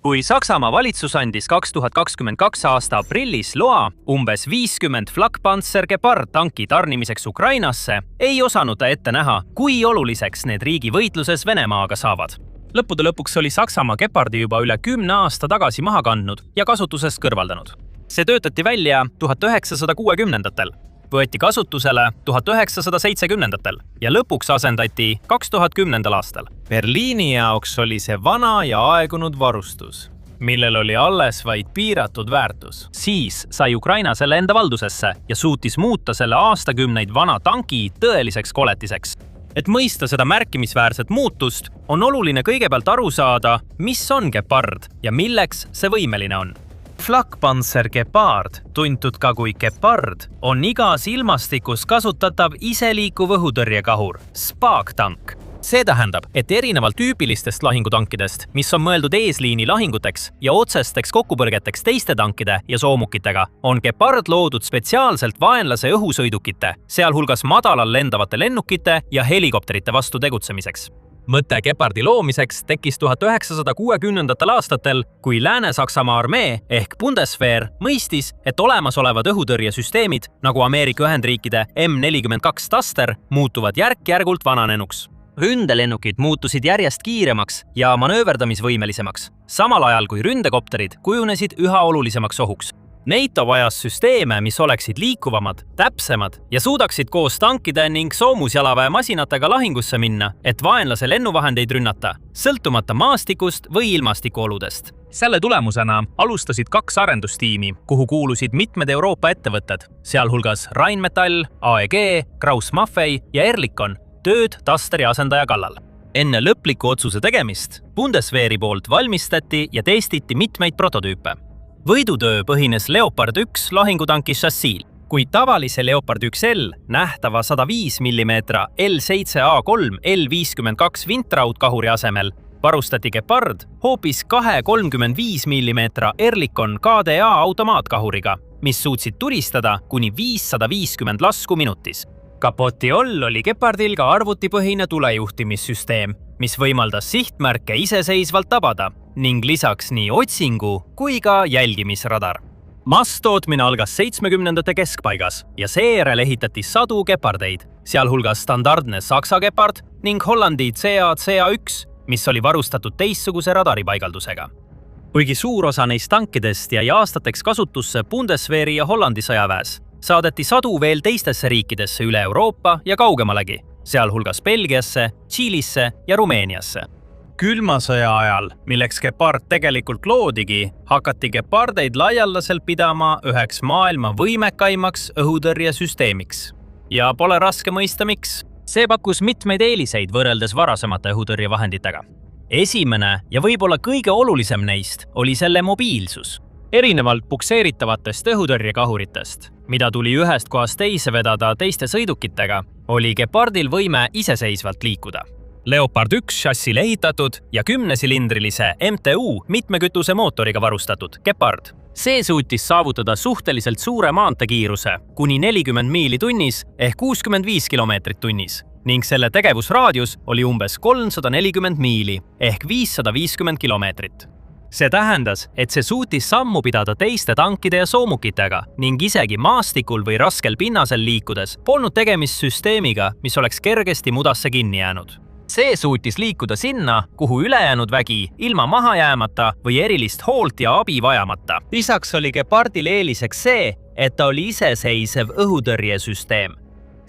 Kui Saksamaa valitsus andis 2022 aasta aprillis loa umbes 50 Flak-Panzer Gepard tanki tarnimiseks Ukrainasse, ei osanud ta ette näha, kui oluliseks need riigi võitluses Venemaaga saavad. Lõppude lõpuks oli Saksamaa Gepardi juba üle 10 aasta tagasi maha kandnud ja kasutusest kõrvaldanud. See töötati välja 1960-ndatel, võeti kasutusele 1970-ndatel ja lõpuks asendati 2010. aastal. Berliini jaoks oli see vana ja aegunud varustus, millel oli alles vaid piiratud väärtus. Siis sai Ukraina selle enda valdusesse ja suutis muuta selle aastakümneid vana tanki tõeliseks koletiseks. Et mõista seda märkimisväärset muutust, on oluline kõigepealt aru saada, mis on Gepard ja milleks see võimeline on. Flak-Panzer Gepard, tuntud ka kui Gepard, on igas ilmastikus kasutatav iseliikuv õhutõrjekahur, SPAG-tank. See tähendab, et erinevalt tüüpilistest lahingutankidest, mis on mõeldud eesliini lahinguteks ja otsesteks kokkupõrgeteks teiste tankide ja soomukitega, on Gepard loodud spetsiaalselt vaenlase õhusõidukite, sealhulgas madalal lendavate lennukite ja helikopterite vastu tegutsemiseks. Mõte Gepardi loomiseks tekkis 1960. aastatel, kui Lääne-Saksamaa armee ehk Bundeswehr mõistis, et olemasolevad õhutõrjesüsteemid, nagu Ameerika Ühendriikide M42 Taster, muutuvad järk-järgult vananenuks. Ründelennukid muutusid järjest kiiremaks ja manööverdamisvõimelisemaks, samal ajal kui ründekopterid kujunesid üha olulisemaks ohuks. NATO vajas süsteeme, mis oleksid liikuvamad, täpsemad ja suudaksid koos tankide ning soomusjalaväe masinatega lahingusse minna, et vaenlase lennuvahendeid rünnata, sõltumata maastikust või ilmastikuoludest. Selle tulemusena alustasid 2 arendustiimi, kuhu kuulusid mitmed Euroopa ettevõtted, sealhulgas Rheinmetall, AEG, Krauss-Maffei ja Ehrlikon, tööd Tasteri asendaja kallal. Enne lõpliku otsuse tegemist Bundeswehri poolt valmistati ja testiti mitmeid prototüüpe. Võidutöö põhines Leopard 1 lahingutanki šassiil, kuid tavalise Leopard 1L nähtava 105 mm L7A3 L52 vintraudkahuri asemel varustati Gepard hoopis 2 35 mm Ehrlikon KDA automaatkahuriga, mis suutsid tulistada kuni 550 lasku minutis. Kapoti all oli Gepardil ka arvutipõhine tulejuhtimissüsteem, mis võimaldas sihtmärke iseseisvalt tabada ning lisaks nii otsingu kui ka jälgimisradar. Masstootmine algas 70ndate keskpaigas ja seejärel ehitati sadu Gepardeid, sealhulgas standardne Saksa Gepard ning Hollandi CA1, mis oli varustatud teistsuguse radaripaigaldusega. Kuigi suur osa neist tankidest jäi aastateks kasutusse Bundeswehri ja Hollandi sõjaväes, saadeti sadu veel teistesse riikidesse üle Euroopa ja kaugemalegi, sealhulgas Belgiasse, Tšiilisse ja Rumeeniasse. Külma sõja ajal, milleks Gepard tegelikult loodigi, hakati Gepardeid laialdaselt pidama üheks maailma võimekaimaks õhutõrjesüsteemiks. Ja pole raske mõista miks. See pakkus mitmeid eeliseid võrreldes varasemate õhutõrjevahenditega. Esimene ja võib-olla kõige olulisem neist oli selle mobiilsus. Erinevalt pukseeritavatest õhutõrjekahuritest, mida tuli ühest kohast teise vedada teiste sõidukitega, oli Gepardil võime iseseisvalt liikuda. Leopard 1 šassil ehitatud ja 10-silindrilise MTU mitmekütuse mootoriga varustatud Gepard. See suutis saavutada suhteliselt suure maantekiiruse kuni 40 miili tunnis ehk 65 kilomeetrit tunnis ning selle tegevusraadius oli umbes 340 miili ehk 550 kilomeetrit. See tähendas, et see suutis sammu pidada teiste tankide ja soomukitega ning isegi maastikul või raskel pinnasel liikudes polnud tegemist süsteemiga, mis oleks kergesti mudasse kinni jäänud. See suutis liikuda sinna, kuhu ülejäänud vägi ilma maha jäämata või erilist hoolt ja abi vajamata. Lisaks oli Gepardil eeliseks see, et ta oli iseseisev õhutõrjesüsteem.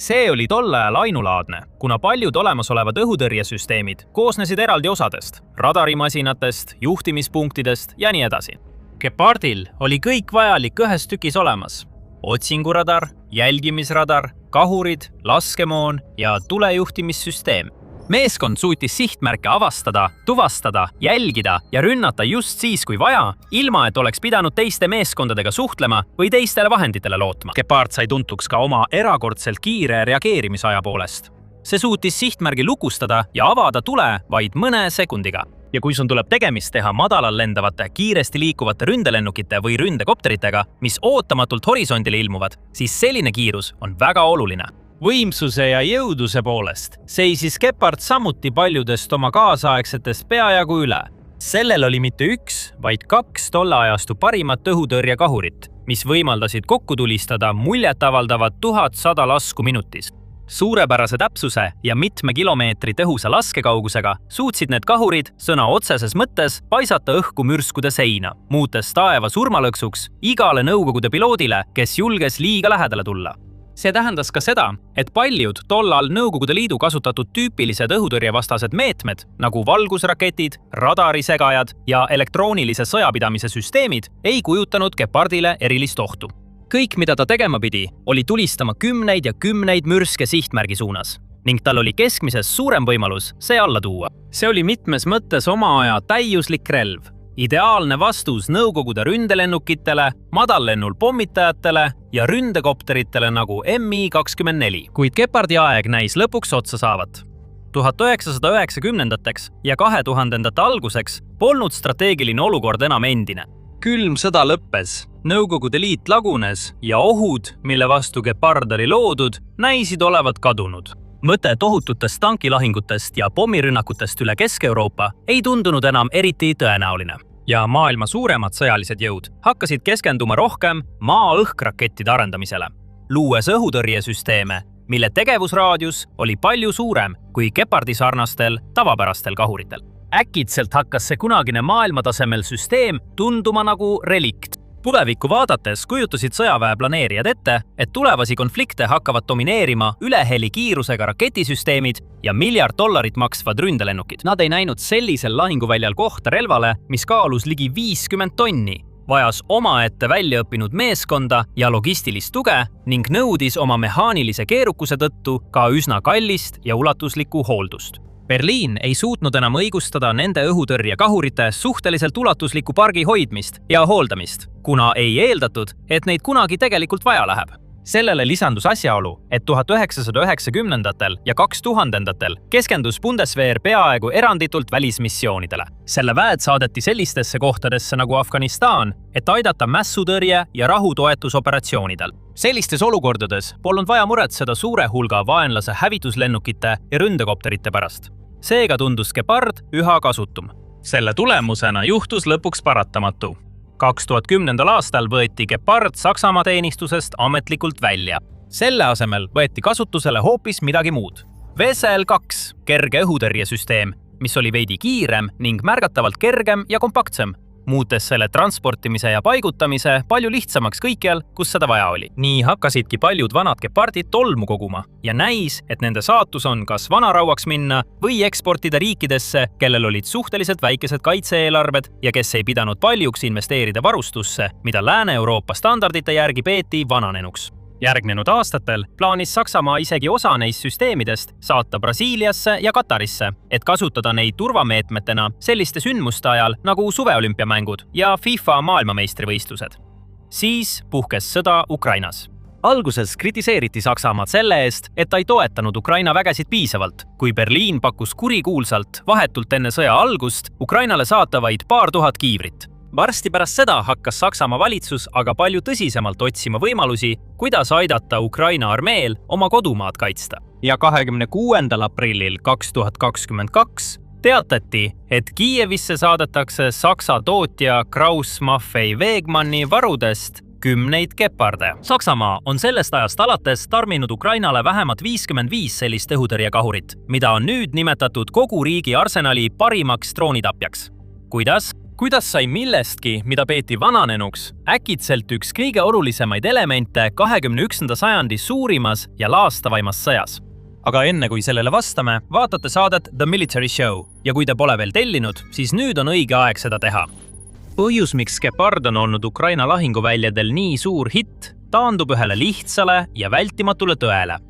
See oli tol ajal ainulaadne, kuna paljud olemasolevad õhutõrjesüsteemid koosnesid eraldi osadest, radarimasinatest, juhtimispunktidest ja nii edasi. Gepardil oli kõik vajalik ühes tükis olemas. Otsinguradar, jälgimisradar, kahurid, laskemoon ja tulejuhtimissüsteem. Meeskond suutis sihtmärke avastada, tuvastada, jälgida ja rünnata just siis, kui vaja, ilma et oleks pidanud teiste meeskondadega suhtlema või teistele vahenditele lootma. Gepard sai tuntuks ka oma erakordselt kiire reageerimisaja poolest. See suutis sihtmärgi lukustada ja avada tule vaid mõne sekundiga. Ja kui sul tuleb tegemist teha madalal lendavate, kiiresti liikuvate ründelennukite või ründekopteritega, mis ootamatult horisondile ilmuvad, siis selline kiirus on väga oluline. Võimsuse ja jõuduse poolest seisis Gepard samuti paljudest oma kaasaegsetest peajagu üle. Sellel oli mitte üks, vaid 2 tolle ajastu parimat õhutõrjekahurit, mis võimaldasid kokku tulistada muljetavaldavad 1100 lasku minutis. Suurepärase täpsuse ja mitme kilomeetri tõhusa laskekaugusega suutsid need kahurid sõna otseses mõttes paisata õhku mürskude seina, muutes taeva surmalõksuks igale Nõukogude piloodile, kes julges liiga lähedale tulla. See tähendas ka seda, et paljud tollal Nõukogude Liidu kasutatud tüüpilised õhutõrjevastased meetmed, nagu valgusraketid, radarisegajad ja elektroonilise sõjapidamise süsteemid, ei kujutanud Gepardile erilist ohtu. Kõik, mida ta tegema pidi, oli tulistama kümneid ja kümneid mürske sihtmärgi suunas ning tal oli keskmisest suurem võimalus see alla tuua. See oli mitmes mõttes oma aja täiuslik relv. Ideaalne vastus Nõukogude ründelennukitele, madallennul pommitajatele ja ründekopteritele nagu Mi-24, kuid Gepardi aeg näis lõpuks otsa saavat. 1990-ndateks ja 2000-ndate alguseks polnud strateegiline olukord enam endine. Külm sõda lõppes, Nõukogude Liit lagunes ja ohud, mille vastu Gepard oli loodud, näisid olevat kadunud. Mõte tohututest tankilahingutest ja pommirünnakutest üle Kesk-Euroopa ei tundunud enam eriti tõenäoline. Ja maailma suuremad sõjalised jõud hakkasid keskenduma rohkem maa-õhkrakettide arendamisele, luues õhutõrjesüsteeme, mille tegevusraadius oli palju suurem kui Gepardi sarnastel tavapärastel kahuritel. Äkitselt hakkas see kunagine maailmatasemel süsteem tunduma nagu relikt. Tulevikku vaadates kujutasid sõjaväe planeerijad ette, et tulevasi konflikte hakkavad domineerima üleheli kiirusega raketisüsteemid ja $1 miljard maksvad ründelennukid. Nad ei näinud sellisel lahinguväljal kohta relvale, mis kaalus ligi 50 tonni, vajas omaette väljaõppinud meeskonda ja logistilist tuge ning nõudis oma mehaanilise keerukuse tõttu ka üsna kallist ja ulatuslikku hooldust. Berliin ei suutnud enam õigustada nende õhutõrjekahurite suhteliselt ulatusliku pargi hoidmist ja hooldamist, kuna ei eeldatud, et neid kunagi tegelikult vaja läheb. Sellele lisandus asjaolu, et 1990-ndatel ja 2000-ndatel keskendus Bundeswehr peaaegu eranditult välismissioonidele. Selle väed saadeti sellistesse kohtadesse nagu Afganistan, et aidata mässutõrje ja rahutoetusoperatsioonidel. Sellistes olukordades polnud vaja muretseda suure hulga vaenlase hävituslennukite ja ründekopterite pärast. Seega tundus Gepard üha kasutum. Selle tulemusena juhtus lõpuks paratamatu. 2010. aastal võeti Gepard Saksamaa teenistusest ametlikult välja. Selle asemel võeti kasutusele hoopis midagi muud. Wesel 2 kerge õhutõrjesüsteem, mis oli veidi kiirem ning märgatavalt kergem ja kompaktsem, muutes selle transportimise ja paigutamise palju lihtsamaks kõikjal, kus seda vaja oli. Nii hakkasidki paljud vanad Gepardid tolmu koguma ja näis, et nende saatus on kas vanarauaks minna või eksportida riikidesse, kellel olid suhteliselt väikesed kaitse-eelarved ja kes ei pidanud paljuks investeerida varustusse, mida Lääne-Euroopa standardite järgi peeti vananenuks. Järgnenud aastatel plaanis Saksamaa isegi osa neist süsteemidest saata Brasiiliasse ja Katarisse, et kasutada neid turvameetmetena selliste sündmuste ajal nagu suveolümpiamängud ja FIFA maailmameistrivõistlused. Siis puhkes sõda Ukrainas. Alguses kritiseeriti Saksamaad selle eest, et ta ei toetanud Ukraina vägesid piisavalt, kui Berliin pakkus kurikuulsalt vahetult enne sõja algust Ukrainale saata vaid paar tuhat kiivrit. Varsti pärast seda hakkas Saksamaa valitsus aga palju tõsisemalt otsima võimalusi, kuidas aidata Ukraina armeel oma kodumaad kaitsta. Ja 26. aprillil 2022 teatati, et Kiievisse saadetakse Saksa tootja Krauss-Maffei Wegmanni varudest 10 Geparde. Saksamaa on sellest ajast alates tarminud Ukrainale vähemalt 55 sellist õhutõrjekahurit, mida on nüüd nimetatud kogu riigi arsenali parimaks droonitapjaks. Kuidas sai millestki, mida peeti vananenuks, äkitselt üks kõige olulisemaid elemente 21. sajandi suurimas ja laastavaimas sõjas? Aga enne kui sellele vastame, vaatate saadet The Military Show ja kui te pole veel tellinud, siis nüüd on õige aeg seda teha. Põhjus, miks Gepard on olnud Ukraina lahinguväljadel nii suur hitt, taandub ühele lihtsale ja vältimatule tõele.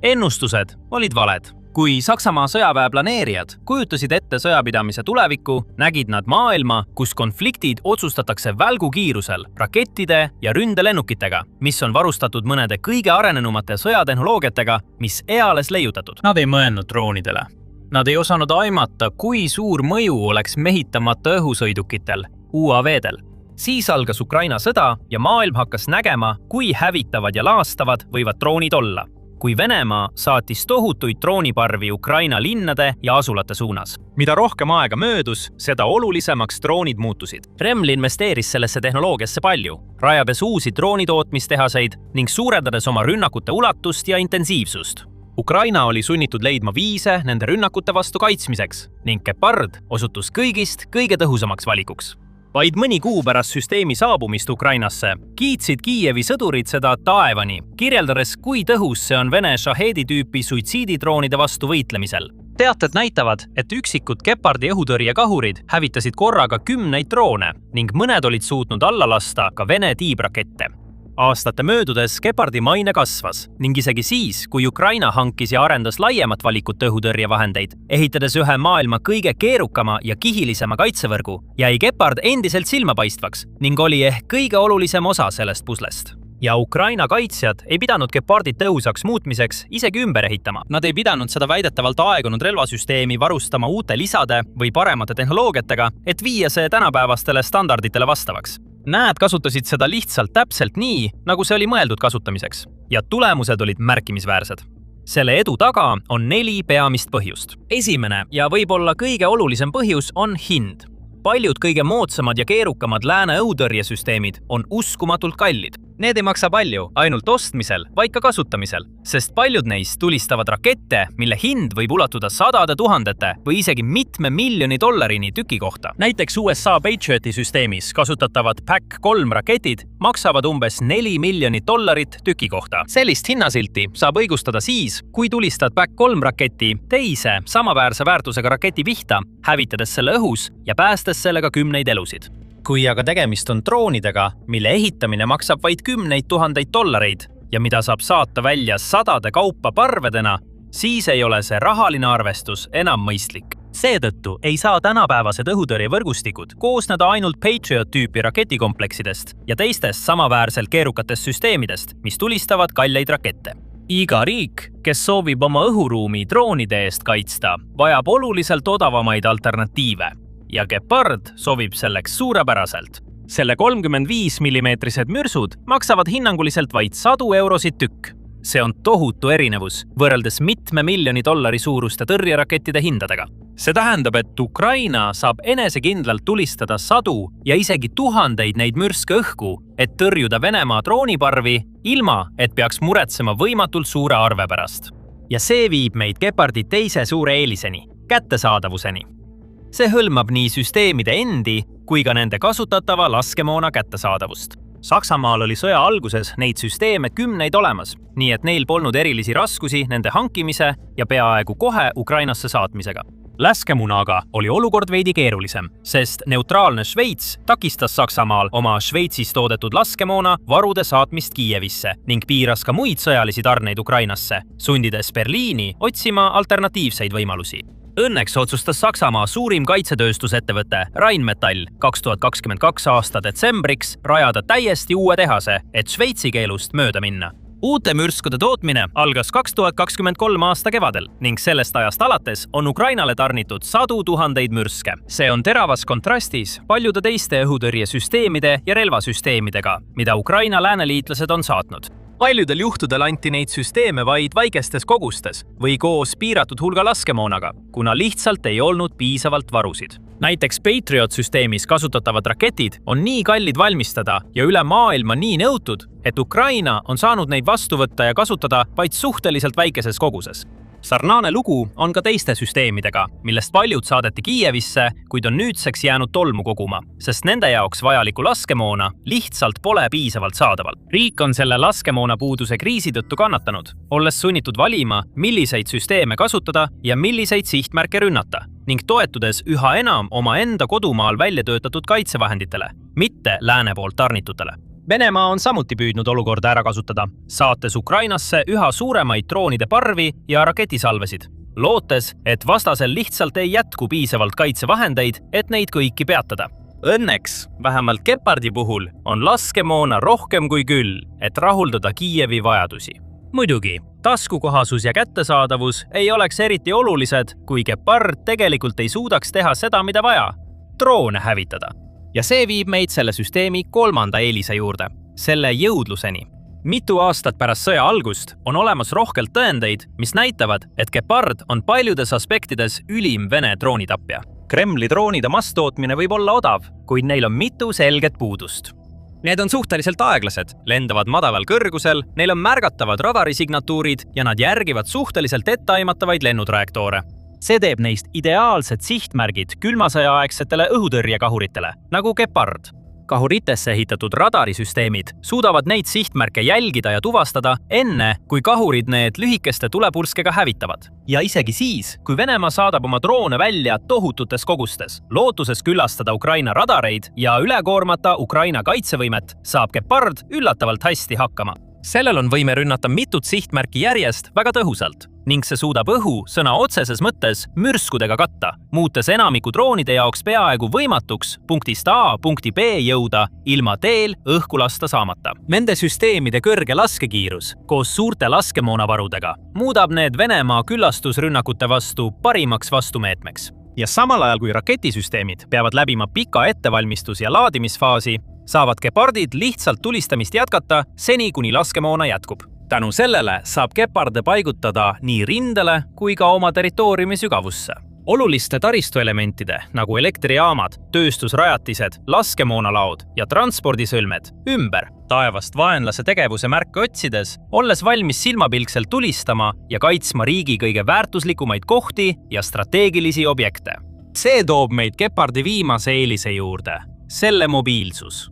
Ennustused olid valed. Kui Saksamaa sõjaväe planeerijad kujutasid ette sõjapidamise tulevikku, nägid nad maailma, kus konfliktid otsustatakse välgukiirusel rakettide ja ründelennukitega, mis on varustatud mõnede kõige arenenumate sõjatehnoloogiatega, mis eales leiutatud. Nad ei mõelnud droonidele. Nad ei osanud aimata, kui suur mõju oleks mehitamata õhusõidukitel, UAV-del. Siis algas Ukraina sõda ja maailm hakkas nägema, kui hävitavad ja laastavad võivad droonid olla. kui Venemaa saatis tohutuid drooniparvi Ukraina linnade ja asulate suunas. Mida rohkem aega möödus, seda olulisemaks droonid muutusid. Kreml investeeris sellesse tehnoloogiasse palju, rajades uusi droonitootmistehaseid ning suurendades oma rünnakute ulatust ja intensiivsust. Ukraina oli sunnitud leidma viise nende rünnakute vastu kaitsmiseks ning Gepard osutus kõigist kõige tõhusamaks valikuks. Vaid mõni kuu pärast süsteemi saabumist Ukrainasse kiitsid Kiievi sõdurid seda taevani, kirjeldades, kui tõhus see on Vene Shahedi tüüpi suitsiididroonide vastu võitlemisel. Teated näitavad, et üksikud Gepardi õhutõrjekahurid hävitasid korraga 10 droone ning mõned olid suutnud alla lasta ka Vene tiibrakette. Aastate möödudes Gepardi maine kasvas ning isegi siis, kui Ukraina hankis ja arendas laiemat valikut õhutõrjevahendeid, ehitades ühe maailma kõige keerukama ja kihilisema kaitsevõrgu, jäi Gepard endiselt silmapaistvaks ning oli ehk kõige olulisem osa sellest puslest. Ja Ukraina kaitsjad ei pidanud Gepardit tõhusaks muutmiseks isegi ümber ehitama. Nad ei pidanud seda väidetavalt aegunud relvasüsteemi varustama uute lisade või paremate tehnoloogiatega, et viia see tänapäevastele standarditele vastavaks. Näed kasutasid seda lihtsalt täpselt nii, nagu see oli mõeldud kasutamiseks, ja tulemused olid märkimisväärsed. Selle edu taga on 4 peamist põhjust. Esimene ja võib-olla kõige olulisem põhjus on hind. Paljud kõige moodsamad ja keerukamad lääne õhutõrjesüsteemid on uskumatult kallid. Need ei maksa palju ainult ostmisel, vaid ka kasutamisel, sest paljud neist tulistavad rakette, mille hind võib ulatuda sadade tuhandete või isegi mitme miljoni dollarini tüki kohta. Näiteks USA Patrioti süsteemis kasutatavad PAC-3 raketid maksavad umbes $4 miljonit tüki kohta. Sellist hinnasilti saab õigustada siis, kui tulistad PAC-3 raketi teise samaväärse väärtusega raketi pihta, hävitades selle õhus ja päästes sellega 10 elusid. Kui aga tegemist on droonidega, mille ehitamine maksab vaid $10,000 ja mida saab saata välja sadade kaupa parvedena, siis ei ole see rahaline arvestus enam mõistlik. Seetõttu ei saa tänapäevased õhutõrjevõrgustikud koosneda ainult Patriot-tüüpi raketikompleksidest ja teistest samaväärselt keerukatest süsteemidest, mis tulistavad kalleid rakette. Iga riik, kes soovib oma õhuruumi droonide eest kaitsta, vajab oluliselt odavamaid alternatiive. Ja Gepard sobib selleks suurepäraselt. Selle 35 mm mürsud maksavad hinnanguliselt vaid €100 tükk. See on tohutu erinevus võrreldes mitme miljoni dollari suuruste tõrjerakettide hindadega. See tähendab, et Ukraina saab enesekindlalt tulistada sadu ja isegi tuhandeid neid mürske õhku, et tõrjuda Venemaa drooniparvi, ilma et peaks muretsema võimatult suure arve pärast. Ja see viib meid Gepardi teise suure eeliseni, kättesaadavuseni. See hõlmab nii süsteemide endi kui ka nende kasutatava laskemoona kättesaadavust. Saksamaal oli sõja alguses neid süsteeme 10 olemas, nii et neil polnud erilisi raskusi nende hankimise ja peaaegu kohe Ukrainasse saatmisega. Laskemonaga oli olukord veidi keerulisem, sest neutraalne Šveits takistas Saksamaal oma Šveitsis toodetud laskemoona varude saatmist Kiievisse ning piiras ka muid sõjalisi tarneid Ukrainasse, sundides Berliini otsima alternatiivseid võimalusi. Õnneks otsustas Saksamaa suurim kaitsetööstusettevõte Rheinmetall 2022 aasta detsembriks rajada täiesti uue tehase, et Šveitsi keelust mööda minna. Uute mürskude tootmine algas 2023 aasta kevadel ning sellest ajast alates on Ukrainale tarnitud sadu tuhandeid mürske. See on teravas kontrastis paljude teiste õhutõrjesüsteemide ja relvasüsteemidega, mida Ukraina lääneliitlased on saatnud. Paljudel juhtudel anti neid süsteeme vaid väikestes kogustes või koos piiratud hulga laskemoonaga, kuna lihtsalt ei olnud piisavalt varusid. Näiteks Patriot-süsteemis kasutatavad raketid on nii kallid valmistada ja üle maailma nii nõutud, et Ukraina on saanud neid vastu võtta ja kasutada vaid suhteliselt väikeses koguses. Sarnane lugu on ka teiste süsteemidega, millest paljud saadeti Kiievisse, kuid on nüüdseks jäänud tolmu koguma, sest nende jaoks vajalikku laskemoona lihtsalt pole piisavalt saadaval. Riik on selle laskemoona puuduse kriisi tõttu kannatanud, olles sunnitud valima, milliseid süsteeme kasutada ja milliseid sihtmärke rünnata, ning toetudes üha enam oma enda kodumaal välja töötatud kaitsevahenditele, mitte lääne poolt tarnitutele. Venemaa on samuti püüdnud olukorda ära kasutada, saates Ukrainasse üha suuremaid droonide parvi ja raketisalvesid, lootes, et vastasel lihtsalt ei jätku piisavalt kaitsevahendeid, et neid kõiki peatada. Õnneks, vähemalt Gepardi puhul, on laskemoona rohkem kui küll, et rahuldada Kiievi vajadusi. Muidugi, taskukohasus ja kättesaadavus ei oleks eriti olulised, kui Gepard tegelikult ei suudaks teha seda, mida vaja – droone hävitada. Ja see viib meid selle süsteemi kolmanda eelise juurde, selle jõudluseni. Mitu aastat pärast sõja algust on olemas rohkelt tõendeid, mis näitavad, et Gepard on paljudes aspektides ülim Vene droonitapja. Kremli droonide masstootmine võib olla odav, kuid neil on mitu selget puudust. Need on suhteliselt aeglased, lendavad madalal kõrgusel, neil on märgatavad radarisignatuurid ja nad järgivad suhteliselt etteaimatavaid lennutrajektoore. See teeb neist ideaalsed sihtmärgid külmasõjaaegsetele õhutõrjekahuritele, nagu Gepard. Kahuritesse ehitatud radarisüsteemid suudavad neid sihtmärke jälgida ja tuvastada enne, kui kahurid need lühikeste tulepurskega hävitavad. Ja isegi siis, kui Venemaa saadab oma droone välja tohututes kogustes, lootuses külastada Ukraina radareid ja ülekoormata Ukraina kaitsevõimet, saab Gepard üllatavalt hästi hakkama. Sellel on võime rünnata mitut sihtmärki järjest väga tõhusalt ning see suudab õhu sõna otseses mõttes mürskudega katta, muutes enamiku droonide jaoks peaaegu võimatuks punktist A punkti B jõuda ilma teel õhku lasta saamata. Nende süsteemide kõrge laskekiirus koos suurte laskemoonavarudega muudab need Venemaa küllastusrünnakute vastu parimaks vastumeetmeks. Ja samal ajal kui raketisüsteemid peavad läbima pika ettevalmistus- ja laadimisfaasi, saavad Gepardid lihtsalt tulistamist jätkata seni, kuni laskemoona jätkub. Tänu sellele saab Geparde paigutada nii rindele kui ka oma territooriumi sügavusse. Oluliste taristuelementide nagu elektrijaamad, tööstusrajatised, laskemoonalaod ja transpordisõlmed ümber taevast vaenlase tegevuse märke otsides, olles valmis silmapilkselt tulistama ja kaitsma riigi kõige väärtuslikumaid kohti ja strateegilisi objekte. See toob meid Gepardi viimase eelise juurde, selle mobiilsus.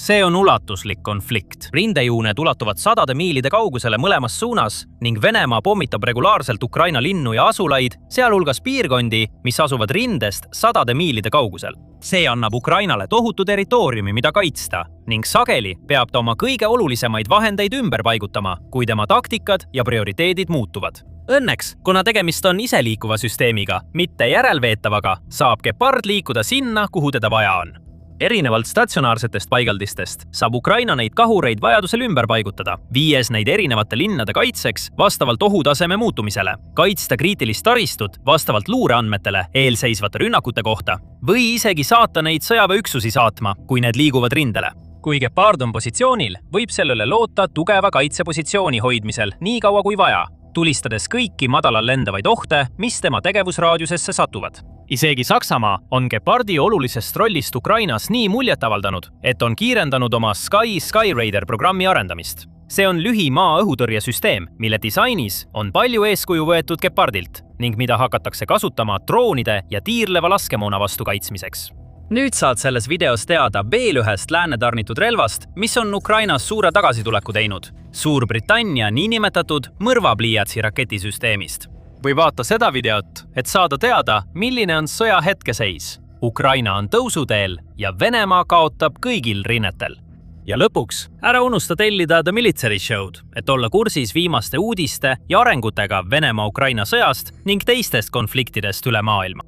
See on ulatuslik konflikt. Rindejuuned ulatuvad sadade miilide kaugusele mõlemas suunas ning Venemaa pommitab regulaarselt Ukraina linnu ja asulaid, sealhulgas piirkondi, mis asuvad rindest sadade miilide kaugusel. See annab Ukrainale tohutu territooriumi, mida kaitsta ning sageli peab ta oma kõige olulisemaid vahendeid ümber paigutama, kui tema taktikad ja prioriteedid muutuvad. Õnneks, kuna tegemist on iseliikuva süsteemiga, mitte järelveetavaga, saab Gepard liikuda sinna, kuhu teda vaja on. Erinevalt statsionaarsetest paigaldistest saab Ukraina neid kahureid vajadusel ümber paigutada, viies neid erinevate linnade kaitseks vastavalt ohutaseme muutumisele, kaitsta kriitilist taristut vastavalt luureandmetele eelseisvate rünnakute kohta või isegi saata neid sõjaväeüksusi saatma, kui need liiguvad rindele. Kui Gepard on positsioonil, võib sellele loota tugeva kaitsepositsiooni hoidmisel nii kaua kui vaja, tulistades kõiki madalal lendavaid ohte, mis tema tegevusraadiusesse satuvad. Isegi Saksamaa on Gepardi olulisest rollist Ukrainas nii muljet avaldanud, et on kiirendanud oma Skyraider programmi arendamist. See on lühimaa-õhutõrjesüsteem, mille disainis on palju eeskuju võetud Gepardilt ning mida hakatakse kasutama droonide ja tiirleva laskemoona vastu kaitsmiseks. Nüüd saad selles videos teada veel ühest lääne tarnitud relvast, mis on Ukrainas suure tagasituleku teinud. Suurbritannia niinimetatud mõrvapliiatsi raketisüsteemist. Või vaata seda videot, et saada teada, milline on sõja hetkeseis. Ukraina on tõusuteel ja Venemaa kaotab kõigil rinnetel. Ja lõpuks, ära unusta tellida The Military Show'd, et olla kursis viimaste uudiste ja arengutega Venemaa-Ukraina sõjast ning teistest konfliktidest üle maailma.